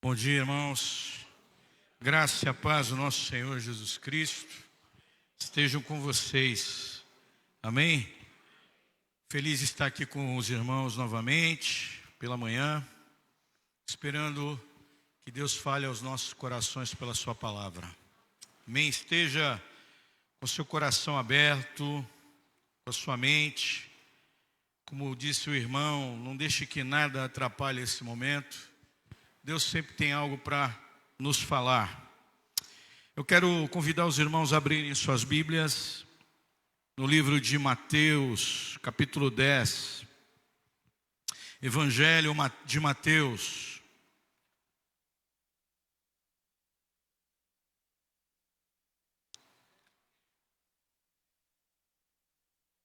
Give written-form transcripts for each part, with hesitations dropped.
Bom dia, irmãos. Graça e a paz do nosso Senhor Jesus Cristo estejam com vocês. Amém? Feliz de estar aqui com os irmãos novamente, pela manhã, esperando que Deus fale aos nossos corações pela sua palavra. Amém? Esteja com seu coração aberto, com a sua mente. Como disse o irmão, não deixe que nada atrapalhe esse momento. Deus sempre tem algo para nos falar. Eu quero convidar os irmãos a abrirem suas Bíblias no livro de Mateus, capítulo 10. Evangelho de Mateus.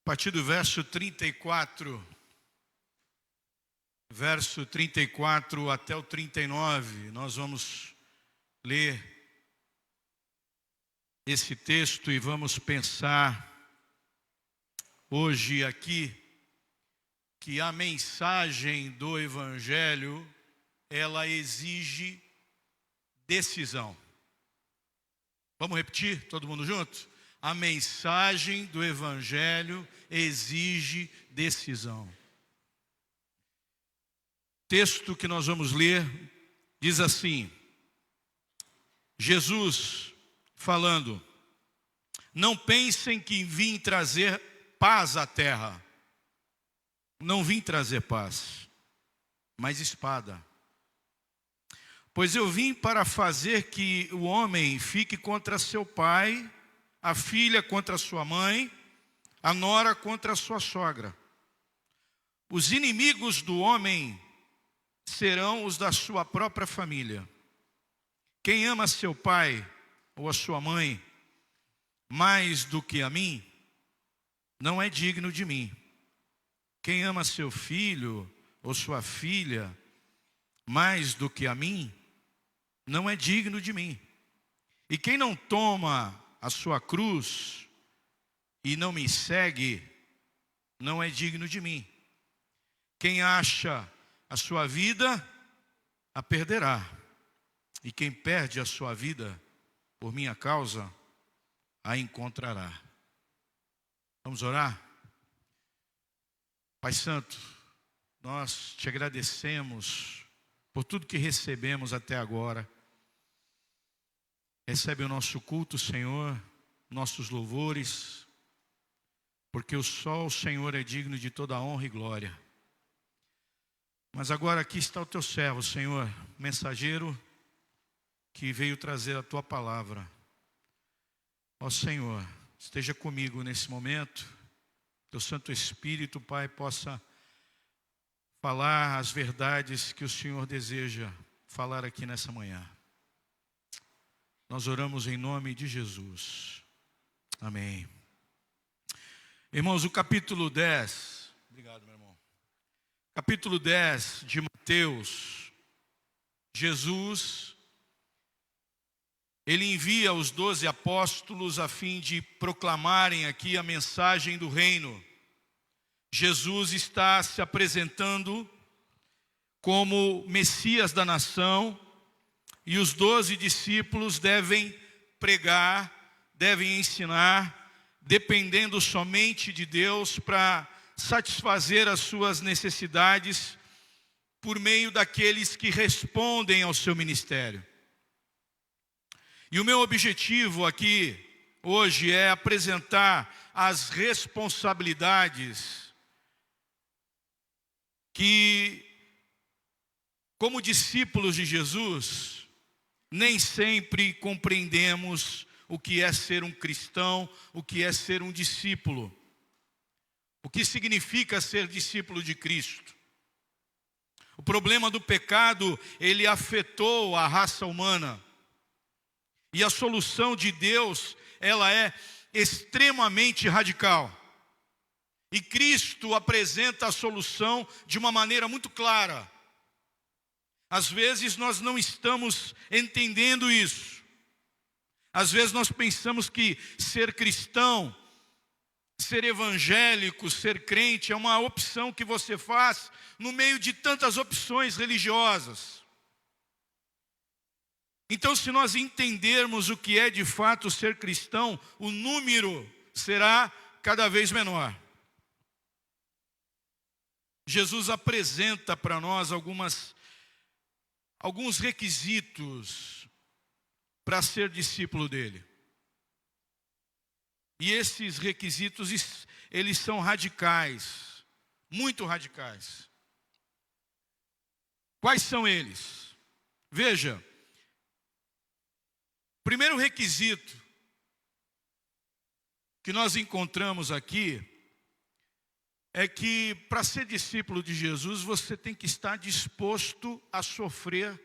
A partir do verso 34. Verso 34 até o 39, nós vamos ler esse texto e vamos pensar hoje aqui que a mensagem do Evangelho, ela exige decisão. Vamos repetir, todo mundo junto? A mensagem do Evangelho exige decisão. O texto que nós vamos ler diz assim: Jesus falando: não pensem que vim trazer paz à terra. Não vim trazer paz, mas espada. Pois eu vim para fazer que o homem fique contra seu pai, a filha contra sua mãe, a nora contra sua sogra. Os inimigos do homem serão os da sua própria família. Quem ama seu pai ou a sua mãe mais do que a mim, não é digno de mim. Quem ama seu filho ou sua filha mais do que a mim, não é digno de mim. E quem não toma a sua cruz e não me segue, não é digno de mim. Quem acha a sua vida, a perderá. E quem perde a sua vida por minha causa, a encontrará. Vamos orar? Pai Santo, nós te agradecemos por tudo que recebemos até agora. Recebe o nosso culto, Senhor, nossos louvores, porque só o Senhor é digno de toda a honra e glória. Mas agora aqui está o teu servo, Senhor, mensageiro, que veio trazer a tua palavra. Ó Senhor, esteja comigo nesse momento. Teu Santo Espírito, Pai, possa falar as verdades que o Senhor deseja falar aqui nessa manhã. Nós oramos em nome de Jesus. Amém. Irmãos, o capítulo 10. Obrigado, meu irmão. Capítulo 10 de Mateus, Jesus, ele envia os 12 apóstolos a fim de proclamarem aqui a mensagem do reino. Jesus está se apresentando como Messias da nação e os 12 discípulos devem pregar, devem ensinar, dependendo somente de Deus para satisfazer as suas necessidades por meio daqueles que respondem ao seu ministério. E o meu objetivo aqui hoje é apresentar as responsabilidades que, como discípulos de Jesus, nem sempre compreendemos o que é ser um cristão, o que é ser um discípulo. O que significa ser discípulo de Cristo? O problema do pecado, ele afetou a raça humana. E a solução de Deus, ela é extremamente radical. E Cristo apresenta a solução de uma maneira muito clara. Às vezes nós não estamos entendendo isso. Às vezes nós pensamos que ser cristão, ser evangélico, ser crente é uma opção que você faz no meio de tantas opções religiosas. Então, se nós entendermos o que é de fato ser cristão, o número será cada vez menor. Jesus apresenta para nós alguns requisitos para ser discípulo dele. E esses requisitos, eles são radicais, muito radicais. Quais são eles? Veja, o primeiro requisito que nós encontramos aqui é que para ser discípulo de Jesus, você tem que estar disposto a sofrer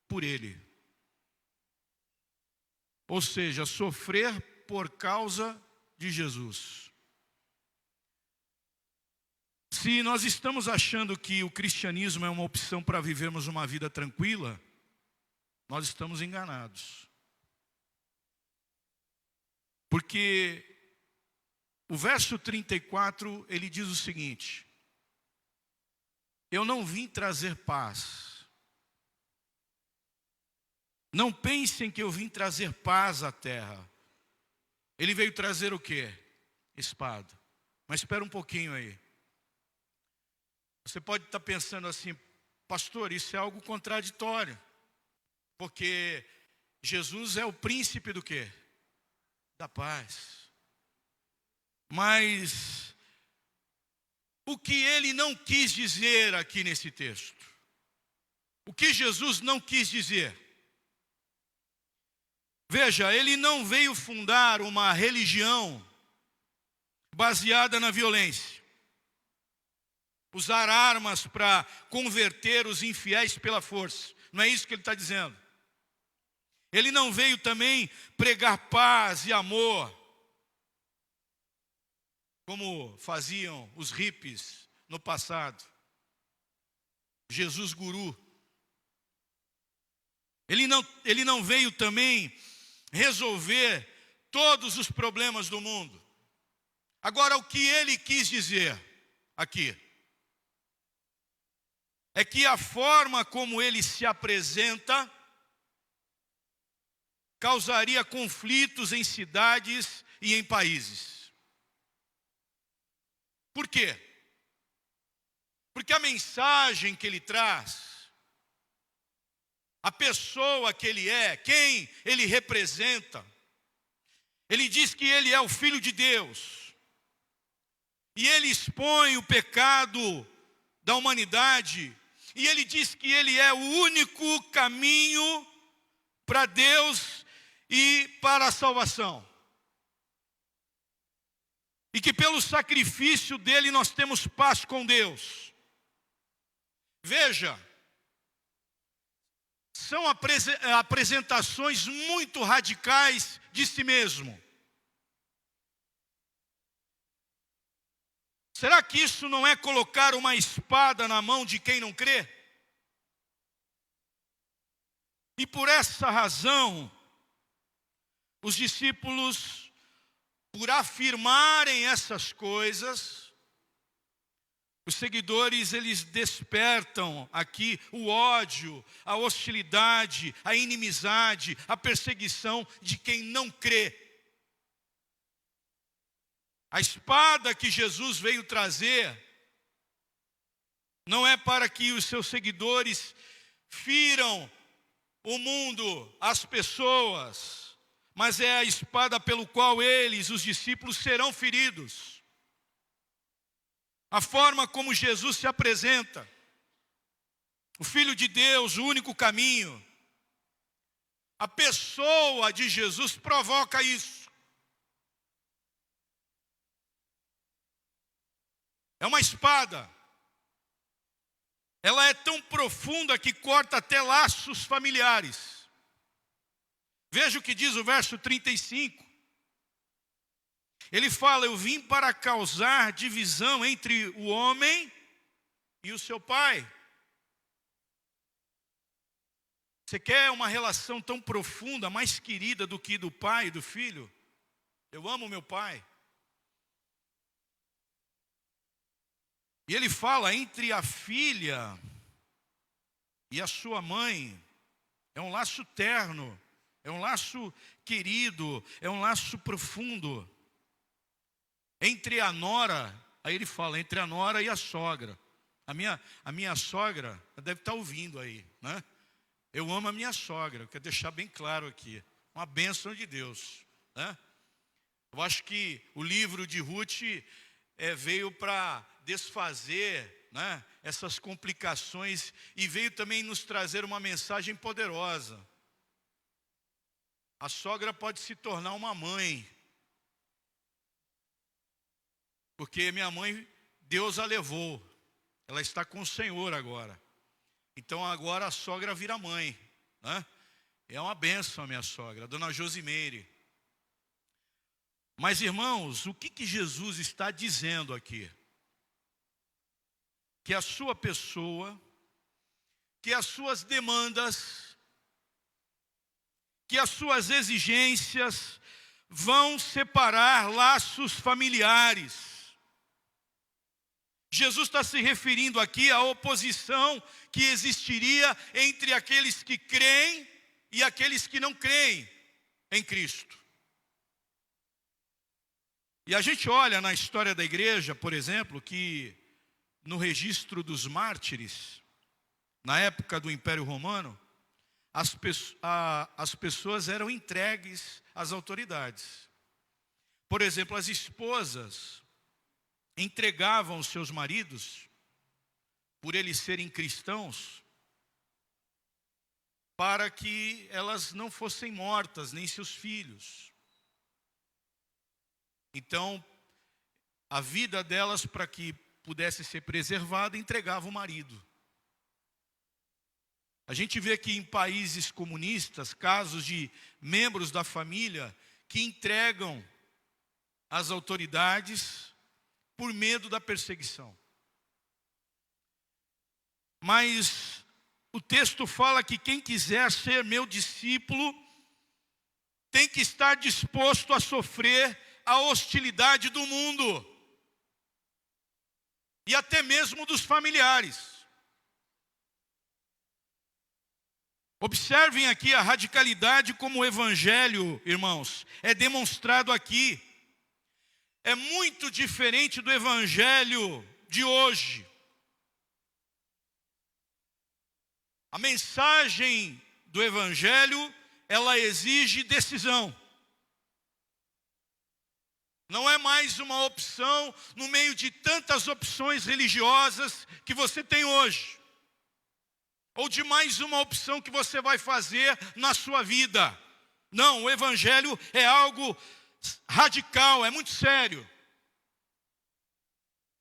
por ele. Ou seja, sofrer por causa de Jesus. Se nós estamos achando que o cristianismo é uma opção para vivermos uma vida tranquila, nós estamos enganados. Porque o verso 34, ele diz o seguinte: eu não vim trazer paz. Não pensem que eu vim trazer paz à terra. Ele veio trazer o quê? Espada. Mas espera um pouquinho aí. Você pode estar pensando assim: pastor, isso é algo contraditório. Porque Jesus é o príncipe do quê? Da paz. Mas o que ele não quis dizer aqui nesse texto? O que Jesus não quis dizer? Veja, ele não veio fundar uma religião baseada na violência. Usar armas para converter os infiéis pela força. Não é isso que ele está dizendo. Ele não veio também pregar paz e amor, como faziam os hippies no passado. Jesus guru. Ele não veio também resolver todos os problemas do mundo. Agora, o que ele quis dizer aqui é que a forma como ele se apresenta causaria conflitos em cidades e em países. Por quê? Porque a mensagem que ele traz, a pessoa que ele é, quem ele representa, ele diz que ele é o Filho de Deus. E ele expõe o pecado da humanidade. E ele diz que ele é o único caminho para Deus e para a salvação. E que pelo sacrifício dele nós temos paz com Deus. Veja, são apresentações muito radicais de si mesmo. Será que isso não é colocar uma espada na mão de quem não crê? E por essa razão, os discípulos, por afirmarem essas coisas, os seguidores, eles despertam aqui o ódio, a hostilidade, a inimizade, a perseguição de quem não crê. A espada que Jesus veio trazer não é para que os seus seguidores firam o mundo, as pessoas, mas é a espada pelo qual eles, os discípulos, serão feridos. A forma como Jesus se apresenta, o Filho de Deus, o único caminho, a pessoa de Jesus provoca isso. É uma espada. Ela é tão profunda que corta até laços familiares. Veja o que diz o verso 35. Ele fala: eu vim para causar divisão entre o homem e o seu pai. Você quer uma relação tão profunda, mais querida do que do pai e do filho? Eu amo meu pai. E ele fala entre a filha e a sua mãe. É um laço terno, é um laço querido, é um laço profundo. Entre a nora, aí ele fala, entre a nora e a sogra. A minha sogra deve estar ouvindo aí, né? Eu amo a minha sogra, eu quero deixar bem claro aqui. Uma bênção de Deus, né? Eu acho que o livro de Ruth veio para desfazer, né, essas complicações e veio também nos trazer uma mensagem poderosa. A sogra pode se tornar uma mãe, porque minha mãe, Deus a levou, ela está com o Senhor agora. Então agora a sogra vira mãe, né? É uma bênção a minha sogra, a dona Josimeire. Mas irmãos, o que Jesus está dizendo aqui? Que a sua pessoa, que as suas demandas, que as suas exigências vão separar laços familiares. Jesus está se referindo aqui à oposição que existiria entre aqueles que creem e aqueles que não creem em Cristo. E a gente olha na história da igreja, por exemplo, que no registro dos mártires, na época do Império Romano, as pessoas eram entregues às autoridades. Por exemplo, as esposas entregavam os seus maridos, por eles serem cristãos, para que elas não fossem mortas, nem seus filhos. Então, a vida delas, para que pudesse ser preservada, entregava o marido. A gente vê que em países comunistas, casos de membros da família que entregam às autoridades por medo da perseguição. Mas o texto fala que quem quiser ser meu discípulo tem que estar disposto a sofrer a hostilidade do mundo e até mesmo dos familiares. Observem aqui a radicalidade como o evangelho, irmãos, é demonstrado aqui. É muito diferente do evangelho de hoje. A mensagem do evangelho, ela exige decisão. Não é mais uma opção no meio de tantas opções religiosas que você tem hoje. Ou de mais uma opção que você vai fazer na sua vida. Não, o evangelho é algo radical, é muito sério.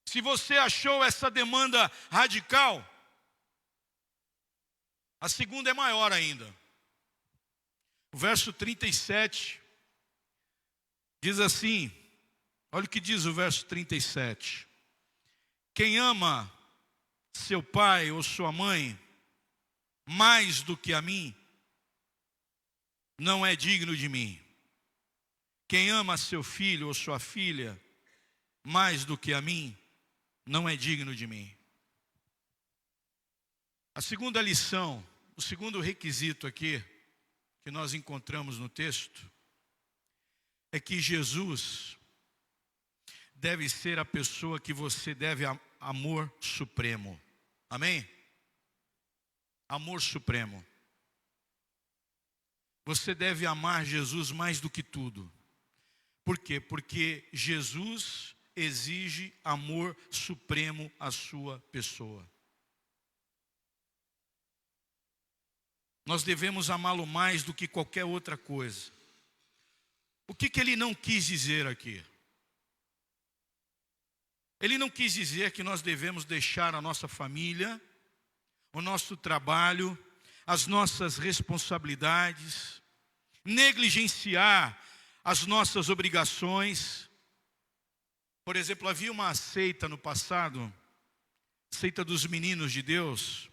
Se você achou essa demanda radical, a segunda é maior ainda. O verso 37 diz assim, olha o que diz o verso 37. Quem ama seu pai ou sua mãe mais do que a mim, não é digno de mim. Quem ama seu filho ou sua filha mais do que a mim, não é digno de mim. A segunda lição, o segundo requisito aqui, que nós encontramos no texto, é que Jesus deve ser a pessoa que você deve amor supremo. Amém? Amor supremo. Você deve amar Jesus mais do que tudo. Por quê? Porque Jesus exige amor supremo à sua pessoa. Nós devemos amá-lo mais do que qualquer outra coisa. O que ele não quis dizer aqui? Ele não quis dizer que nós devemos deixar a nossa família, o nosso trabalho, as nossas responsabilidades, negligenciar as nossas obrigações. Por exemplo, havia uma seita no passado, seita dos meninos de Deus,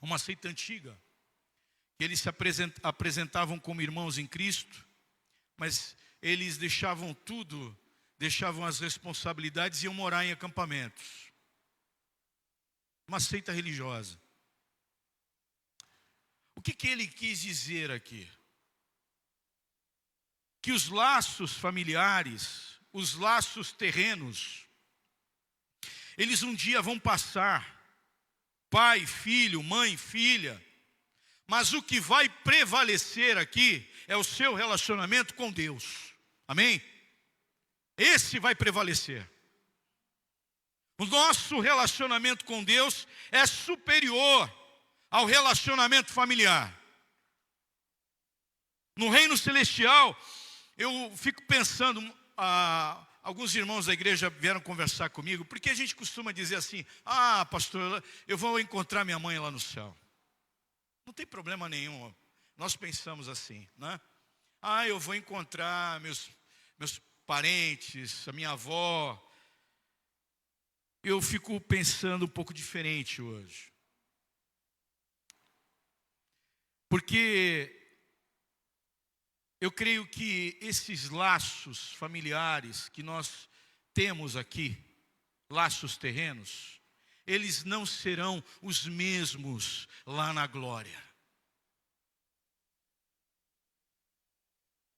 uma seita antiga, que eles se apresentavam como irmãos em Cristo, mas eles deixavam tudo, deixavam as responsabilidades e iam morar em acampamentos. Uma seita religiosa. O que ele quis dizer aqui? Que os laços familiares, os laços terrenos, eles um dia vão passar. Pai, filho, mãe, filha. Mas o que vai prevalecer aqui é o seu relacionamento com Deus. Amém? Esse vai prevalecer. O nosso relacionamento com Deus é superior ao relacionamento familiar. No reino celestial, eu fico pensando, alguns irmãos da igreja vieram conversar comigo, porque a gente costuma dizer assim: ah, pastor, eu vou encontrar minha mãe lá no céu. Não tem problema nenhum, nós pensamos assim, né? Ah, eu vou encontrar meus parentes, a minha avó. Eu fico pensando um pouco diferente hoje. Porque eu creio que esses laços familiares que nós temos aqui, laços terrenos, eles não serão os mesmos lá na glória.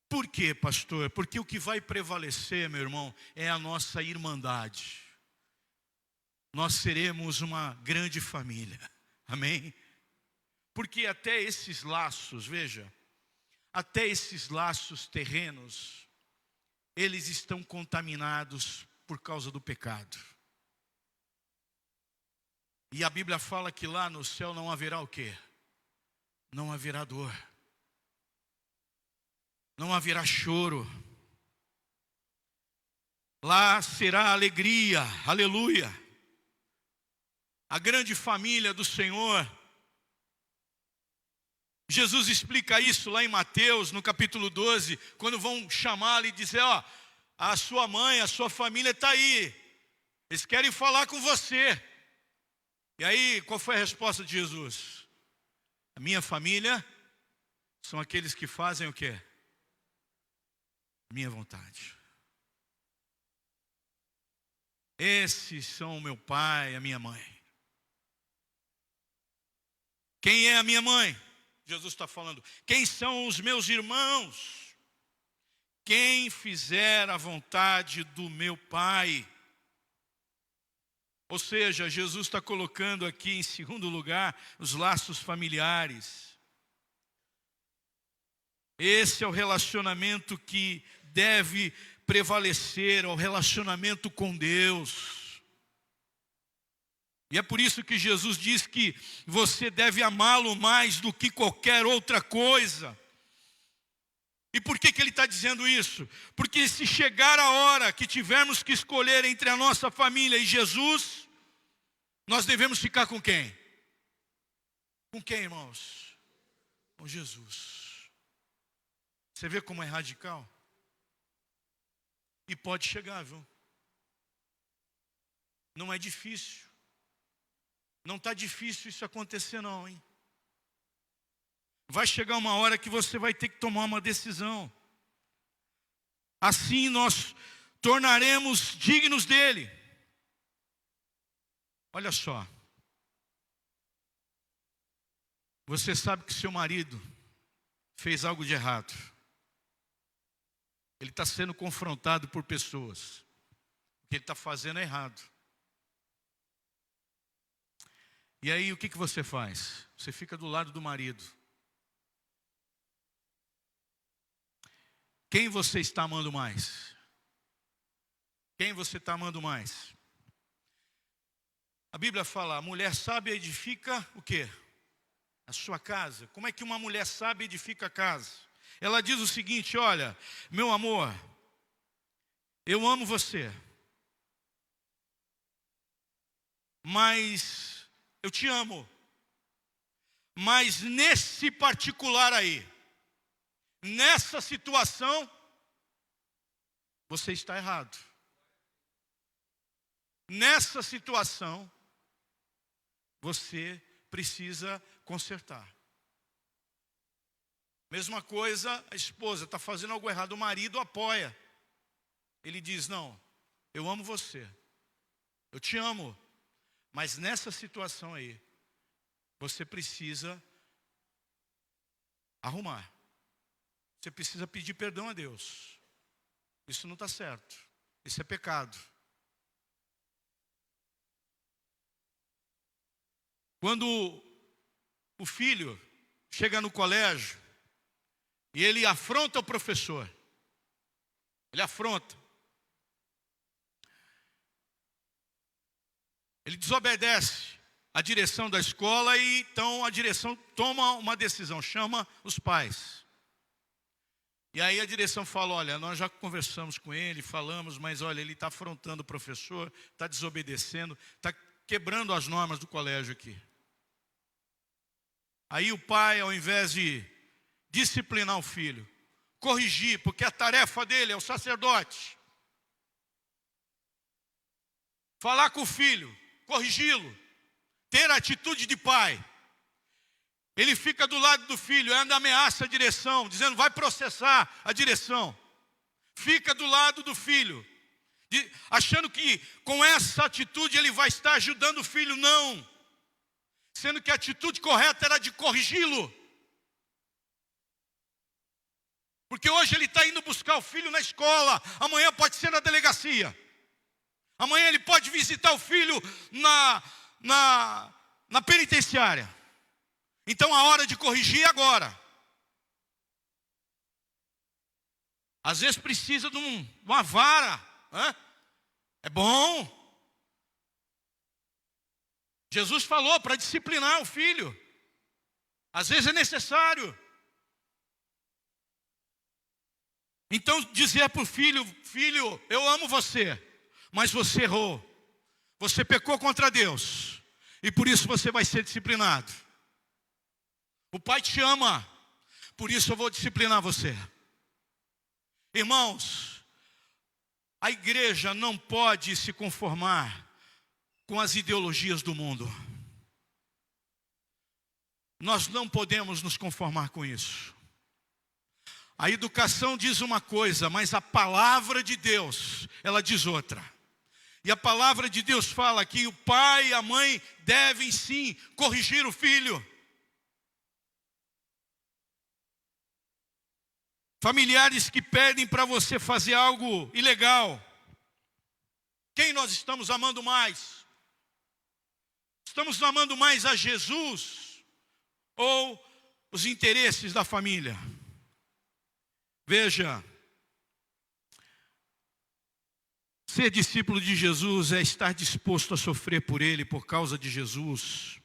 Por quê, pastor? Porque o que vai prevalecer, meu irmão, é a nossa irmandade. Nós seremos uma grande família. Amém? Porque até esses laços, veja, até esses laços terrenos, eles estão contaminados por causa do pecado. E a Bíblia fala que lá no céu não haverá o quê? Não haverá dor. Não haverá choro. Lá será alegria, aleluia. A grande família do Senhor. Jesus explica isso lá em Mateus, no capítulo 12, quando vão chamá-lo e dizer: ó, a sua mãe, a sua família está aí. Eles querem falar com você. E aí, qual foi a resposta de Jesus? A minha família são aqueles que fazem o quê? Minha vontade. Esses são o meu pai, a minha mãe. Quem é a minha mãe? Jesus está falando. Quem são os meus irmãos? Quem fizer a vontade do meu Pai. Ou seja, Jesus está colocando aqui em segundo lugar os laços familiares. Esse é o relacionamento que deve prevalecer, é o relacionamento com Deus. E é por isso que Jesus diz que você deve amá-lo mais do que qualquer outra coisa. E por que ele está dizendo isso? Porque se chegar a hora que tivermos que escolher entre a nossa família e Jesus, nós devemos ficar com quem? Com quem, irmãos? Com Jesus. Você vê como é radical? E pode chegar, viu? Não é difícil. Não está difícil isso acontecer não, hein? Vai chegar uma hora que você vai ter que tomar uma decisão. Assim nós tornaremos dignos dele. Olha só. Você sabe que seu marido fez algo de errado. Ele está sendo confrontado por pessoas. O que ele está fazendo é errado. E aí o que você faz? Você fica do lado do marido. Quem você está amando mais? Quem você está amando mais? A Bíblia fala, a mulher sábia edifica o quê? A sua casa. Como é que uma mulher sábia edifica a casa? Ela diz o seguinte: olha, meu amor, eu amo você, mas eu te amo, mas nesse particular aí, nessa situação, você está errado. Nessa situação, você precisa consertar. Mesma coisa, a esposa está fazendo algo errado, o marido apoia. Ele diz: não, eu amo você, eu te amo, mas nessa situação aí, você precisa arrumar. Você precisa pedir perdão a Deus. Isso não está certo. Isso é pecado. Quando o filho chega no colégio e ele afronta o professor, ele afronta, ele desobedece a direção da escola e então a direção toma uma decisão, chama os pais. E aí a direção fala, olha, nós já conversamos com ele, falamos, mas olha, ele está afrontando o professor, está desobedecendo, está quebrando as normas do colégio aqui. Aí o pai, ao invés de disciplinar o filho, corrigir, porque a tarefa dele é o sacerdote, falar com o filho, corrigi-lo, ter a atitude de pai. Ele fica do lado do filho, ainda ameaça a direção, dizendo, vai processar a direção. Fica do lado do filho, achando que com essa atitude ele vai estar ajudando o filho. Não. Sendo que a atitude correta era de corrigi-lo. Porque hoje ele está indo buscar o filho na escola, amanhã pode ser na delegacia. Amanhã ele pode visitar o filho na penitenciária. Então a hora de corrigir é agora. Às vezes precisa de uma vara. É bom. Jesus falou para disciplinar o filho. Às vezes é necessário. Então dizer para o filho, filho, eu amo você, mas você errou. Você pecou contra Deus. E por isso você vai ser disciplinado. O pai te ama, por isso eu vou disciplinar você. Irmãos, a igreja não pode se conformar com as ideologias do mundo. Nós não podemos nos conformar com isso. A educação diz uma coisa, mas a palavra de Deus, ela diz outra. E a palavra de Deus fala que o pai e a mãe devem sim corrigir o filho. Familiares que pedem para você fazer algo ilegal. Quem nós estamos amando mais? Estamos amando mais a Jesus ou os interesses da família? Veja, ser discípulo de Jesus é estar disposto a sofrer por Ele, por causa de Jesus.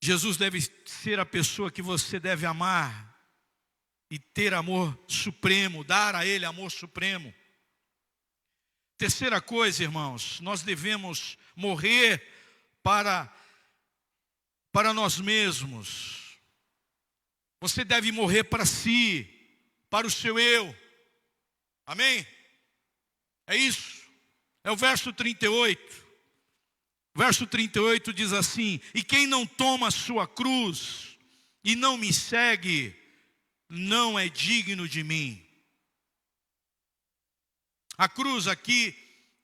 Jesus deve ser a pessoa que você deve amar e ter amor supremo, dar a Ele amor supremo. Terceira coisa, irmãos, nós devemos morrer para nós mesmos. Você deve morrer para si, para o seu eu. Amém? É isso. É o verso 38. O verso 38 diz assim: e quem não toma a sua cruz e não me segue, não é digno de mim. A cruz aqui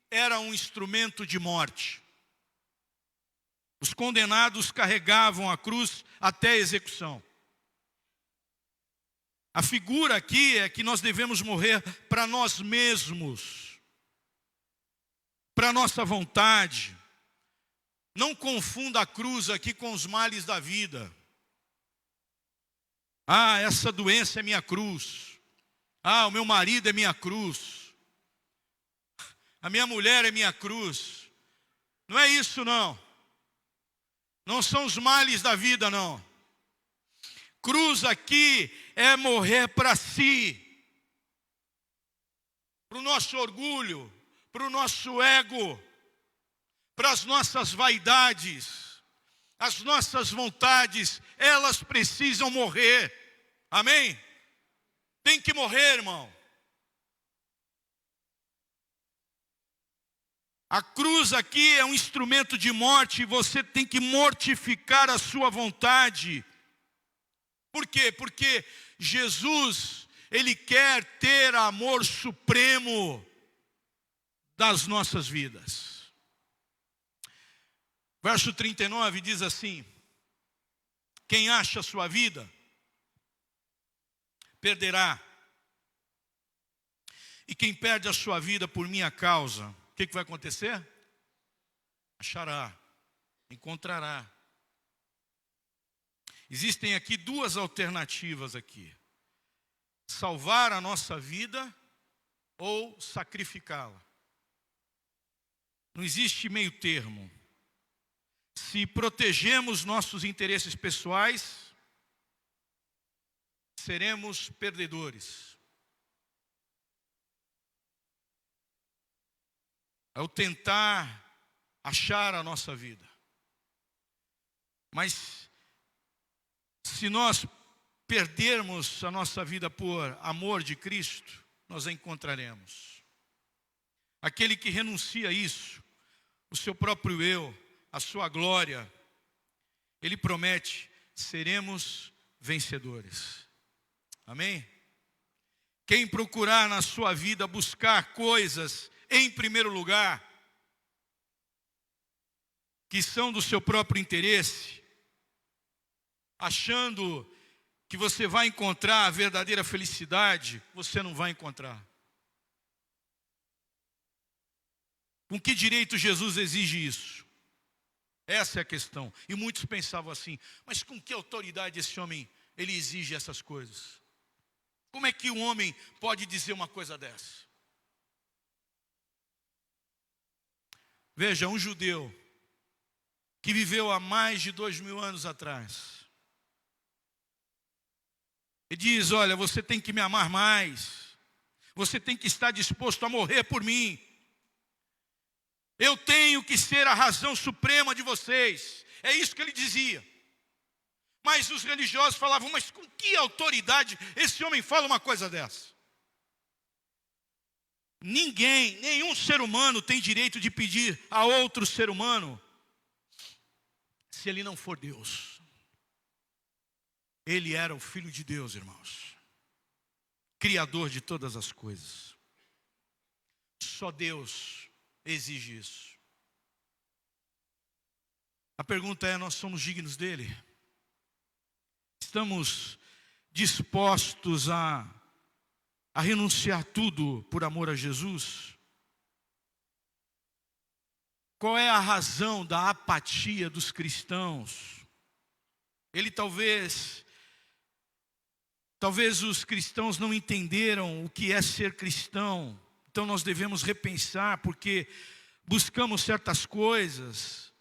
era um instrumento de morte. Os condenados carregavam a cruz até a execução. A figura aqui é que nós devemos morrer para nós mesmos, para nossa vontade. Não confunda a cruz aqui com os males da vida. Ah, essa doença é minha cruz. Ah, o meu marido é minha cruz. A minha mulher é minha cruz. Não é isso, não. Não são os males da vida, não. Cruz aqui é morrer para si. Para o nosso orgulho, para o nosso ego, para as nossas vaidades, as nossas vontades, elas precisam morrer. Amém? Tem que morrer, irmão. A cruz aqui é um instrumento de morte e você tem que mortificar a sua vontade. Por quê? Porque Jesus, Ele quer ter amor supremo das nossas vidas. Verso 39 diz assim: Quem acha a sua vida, perderá. E quem perde a sua vida por minha causa, o que vai acontecer? Achará, encontrará. Existem aqui duas alternativas aqui. Salvar a nossa vida ou sacrificá-la. Não existe meio termo. Se protegemos nossos interesses pessoais, seremos perdedores. Ao tentar achar a nossa vida. Mas se nós perdermos a nossa vida por amor de Cristo, nós a encontraremos. Aquele que renuncia a isso, o seu próprio eu, a sua glória, ele promete, seremos vencedores. Amém? Quem procurar na sua vida buscar coisas em primeiro lugar, que são do seu próprio interesse, achando que você vai encontrar a verdadeira felicidade, você não vai encontrar. Com que direito Jesus exige isso? Essa é a questão. E muitos pensavam assim, mas com que autoridade esse homem, ele exige essas coisas? Como é que um homem pode dizer uma coisa dessa? Veja, um judeu que viveu há mais de 2000 anos atrás, ele diz, olha, você tem que me amar mais, você tem que estar disposto a morrer por mim, eu tenho que ser a razão suprema de vocês, é isso que ele dizia. Mas os religiosos falavam, mas com que autoridade esse homem fala uma coisa dessa? Ninguém, nenhum ser humano tem direito de pedir a outro ser humano, se ele não for Deus. Ele era o Filho de Deus, irmãos, Criador de todas as coisas. Só Deus exige isso. A pergunta é, nós somos dignos dele? Estamos dispostos a renunciar tudo por amor a Jesus? Qual é a razão da apatia dos cristãos? Talvez os cristãos não entenderam o que é ser cristão. Então nós devemos repensar, porque buscamos certas coisas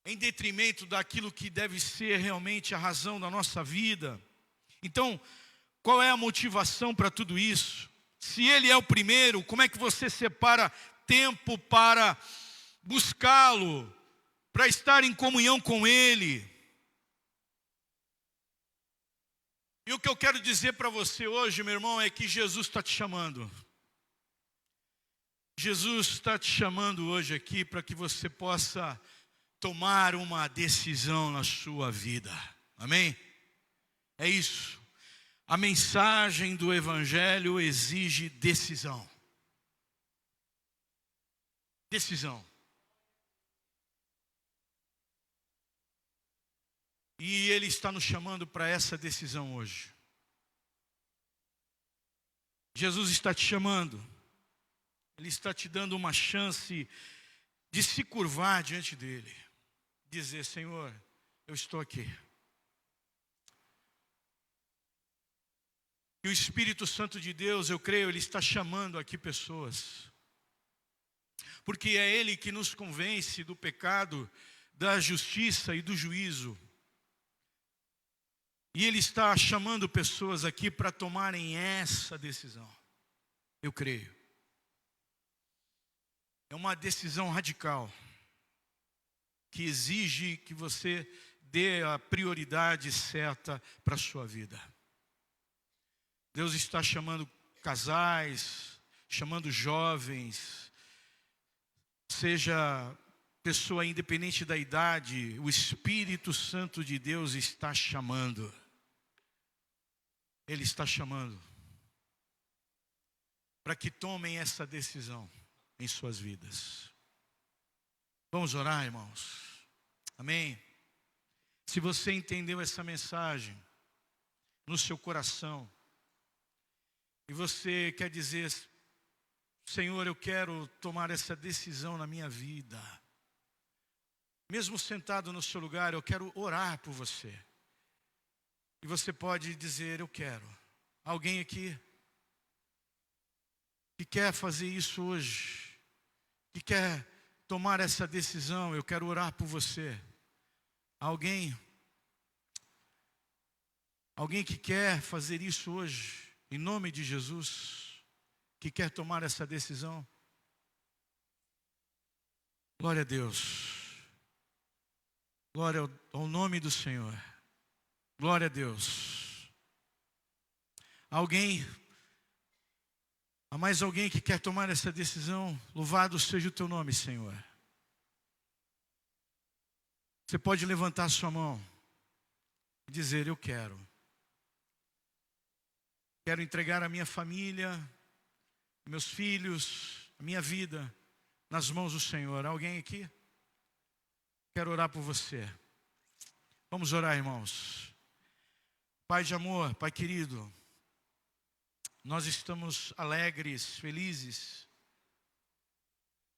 em detrimento daquilo que deve ser realmente a razão da nossa vida. Então, qual é a motivação para tudo isso? Se ele é o primeiro, como é que você separa tempo para buscá-lo, para estar em comunhão com ele? E o que eu quero dizer para você hoje, meu irmão, é que Jesus está te chamando. Jesus está te chamando hoje aqui para que você possa tomar uma decisão na sua vida. Amém? É isso. A mensagem do Evangelho exige decisão. Decisão. E Ele está nos chamando para essa decisão hoje. Jesus está te chamando. Ele está te dando uma chance de se curvar diante dEle. Dizer, Senhor, eu estou aqui. E o Espírito Santo de Deus, eu creio, Ele está chamando aqui pessoas. Porque é Ele que nos convence do pecado, da justiça e do juízo. E Ele está chamando pessoas aqui para tomarem essa decisão. Eu creio. É uma decisão radical, que exige que você dê a prioridade certa para a sua vida. Deus está chamando casais, chamando jovens, seja pessoa independente da idade, o Espírito Santo de Deus está chamando. Ele está chamando para que tomem essa decisão em suas vidas. Vamos orar, irmãos? Amém? Se você entendeu essa mensagem no seu coração, e você quer dizer: Senhor, eu quero tomar essa decisão na minha vida. Mesmo sentado no seu lugar, eu quero orar por você. E você pode dizer: eu quero. Alguém aqui que quer fazer isso hoje, que quer tomar essa decisão, eu quero orar por você. Alguém que quer fazer isso hoje, em nome de Jesus, que quer tomar essa decisão? Glória a Deus. Glória ao nome do Senhor. Glória a Deus. Há mais alguém que quer tomar essa decisão? Louvado seja o teu nome, Senhor. Você pode levantar sua mão e dizer: eu quero. Quero entregar a minha família, meus filhos, a minha vida nas mãos do Senhor. Alguém aqui? Quero orar por você. Vamos orar, irmãos. Pai de amor, Pai querido, nós estamos alegres, felizes,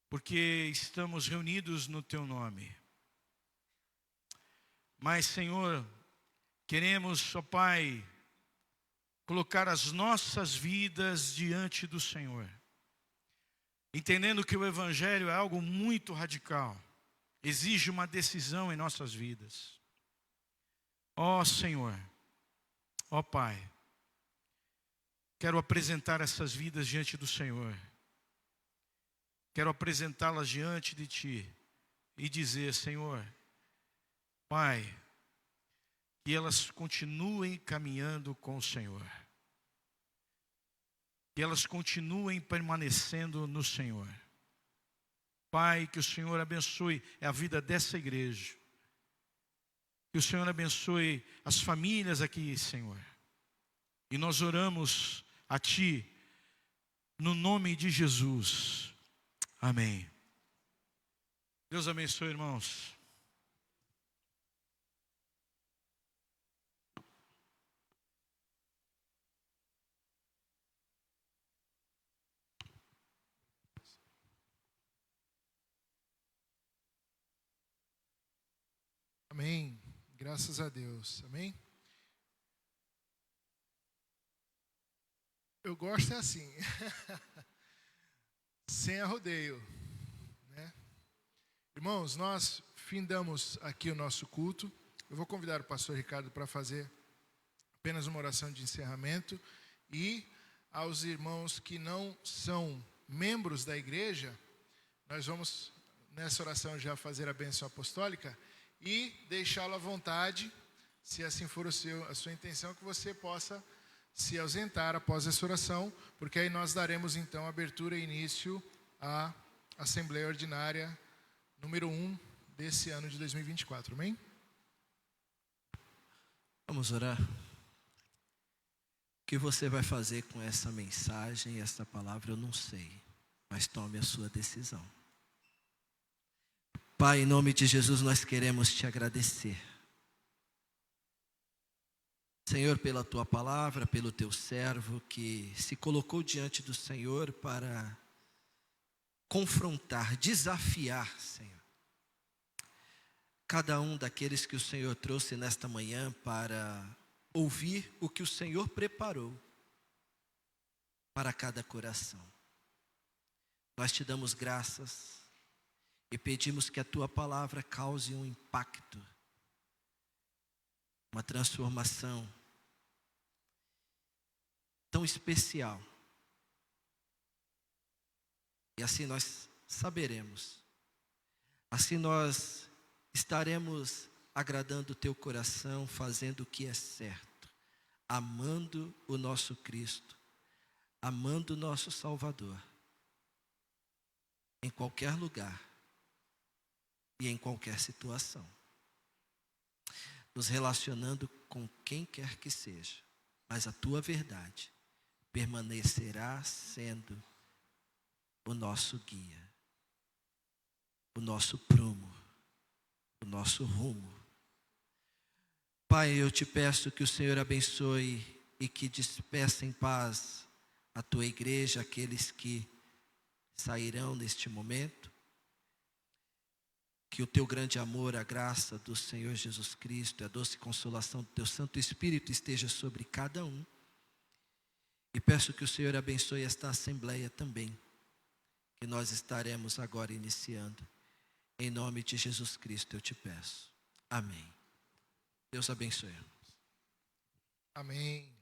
porque estamos reunidos no Teu nome. Mas, Senhor, queremos, ó Pai, colocar as nossas vidas diante do Senhor, entendendo que o Evangelho é algo muito radical, exige uma decisão em nossas vidas. Ó Senhor, ó Pai, quero apresentar essas vidas diante do Senhor, quero apresentá-las diante de Ti e dizer: Senhor, Pai, que elas continuem caminhando com o Senhor, que elas continuem permanecendo no Senhor. Pai, que o Senhor abençoe a vida dessa igreja, que o Senhor abençoe as famílias aqui, Senhor. E nós oramos a Ti, no nome de Jesus. Amém. Deus abençoe, irmãos. Amém. Graças a Deus. Amém. Eu gosto assim, sem arrodeio, né? Irmãos, nós findamos aqui o nosso culto. Eu vou convidar o pastor Ricardo para fazer apenas uma oração de encerramento. E aos irmãos que não são membros da igreja, nós vamos nessa oração já fazer a bênção apostólica e deixá-lo à vontade, se assim for a sua intenção, que você possa se ausentar após essa oração, porque aí nós daremos então abertura e início à Assembleia Ordinária número 1 desse ano de 2024, amém? Vamos orar. O que você vai fazer com essa mensagem, essa palavra, eu não sei, mas tome a sua decisão. Pai, em nome de Jesus, nós queremos te agradecer. Senhor, pela tua palavra, pelo teu servo que se colocou diante do Senhor para confrontar, desafiar, Senhor, cada um daqueles que o Senhor trouxe nesta manhã para ouvir o que o Senhor preparou para cada coração. Nós te damos graças e pedimos que a tua palavra cause um impacto, uma transformação tão especial. E assim nós saberemos, assim nós estaremos agradando o teu coração, fazendo o que é certo, amando o nosso Cristo, amando o nosso Salvador, em qualquer lugar e em qualquer situação, nos relacionando com quem quer que seja, mas a tua verdade permanecerá sendo o nosso guia, o nosso prumo, o nosso rumo. Pai, eu te peço que o Senhor abençoe e que despeça em paz a tua igreja, aqueles que sairão neste momento. Que o teu grande amor, a graça do Senhor Jesus Cristo e a doce consolação do teu Santo Espírito esteja sobre cada um. E peço que o Senhor abençoe esta assembleia também, que nós estaremos agora iniciando. Em nome de Jesus Cristo eu te peço. Amém. Deus abençoe. Amém.